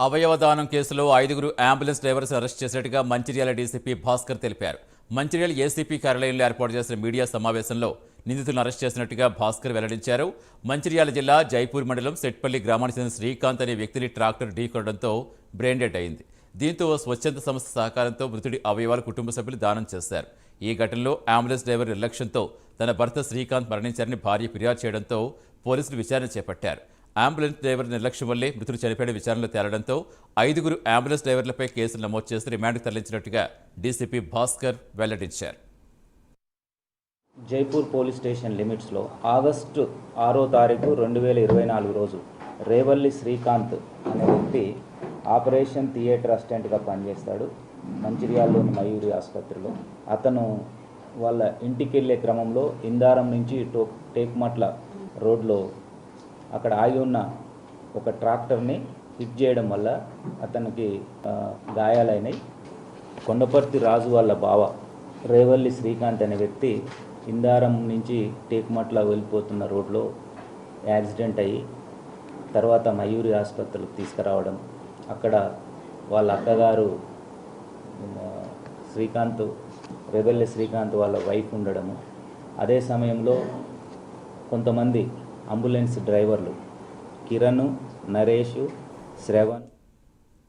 అవయవదానం కేసులో 5గురు ambulance drivers arrest చేసినట్టుగా Mancherial DCP Bhaskar తెలిపారు. మంచిర్యాల ఏసీపీ కార్యాలయంలో ఏర్పాటు చేసిన మీడియా సమావేశంలో నిందితులను అరెస్ట్ చేసినట్టుగా భాస్కర్ వెల్లడించారు. మంచిర్యాల జిల్లా జైపూర్ మండలం సెట్పల్లి గ్రామానికి చెందిన శ్రీకాంత్ అనే వ్యక్తిని ట్రాక్టర్ ఢీకొనడంతో బ్రెయిన్ డెడ్ అయింది. దీంతో స్వచ్ఛంద సంస్థ సహకారంతో మృతుడి అవయవాలు కుటుంబ సభ్యులు దానం చేశారు. ఈ ఘటనలో అంబులెన్స్ డ్రైవర్ నిర్లక్ష్యంతో తన భర్త శ్రీకాంత్ మరణించారని భార్య ఫిర్యాదు చేయడంతో పోలీసులు విచారణ చేపట్టారు. అంబులెన్స్ డ్రైవర్ నిర్లక్ష్యం వల్లే మృతుడు చనిపోయిన విచారణలో తేలడంతో 5గురు అంబులెన్స్ డ్రైవర్లపై కేసులు నమోదు చేసి రిమాండ్కు తరలించినట్టుగా డీసీపీ భాస్కర్ వెల్లడించారు. జైపూర్ పోలీస్ స్టేషన్ లిమిట్స్లో ఆగస్టు 6వ తారీఖు 2024 రోజు రేవల్లి శ్రీకాంత్ అనే వ్యక్తి ఆపరేషన్ థియేటర్ అసిస్టెంట్గా పనిచేస్తాడు. మంచిర్యాలలోని మయూరి ఆసుపత్రిలో అతను వాళ్ళ ఇంటికి వెళ్ళే క్రమంలో ఇందారం నుంచి టేక్మట్ల రోడ్లో అక్కడ ఆగి ఉన్న ఒక ట్రాక్టర్ని హిట్ చేయడం వల్ల అతనికి గాయాలైనాయి. కొండపర్తి రాజు వాళ్ళ బావ రేవల్లి శ్రీకాంత్ అనే వ్యక్తి ఇందారం నుంచి టేక్మట్ల వెళ్ళిపోతున్న రోడ్లో యాక్సిడెంట్ అయ్యి తర్వాత మయూరి ఆసుపత్రికి తీసుకురావడం, అక్కడ వాళ్ళ అక్కగారు రేవల్లి శ్రీకాంత్ వాళ్ళ వైఫ్ ఉండడము, అదే సమయంలో కొంతమంది అంబులెన్స్ డ్రైవర్లు కిరణ్, నరేష్, శ్రవణ్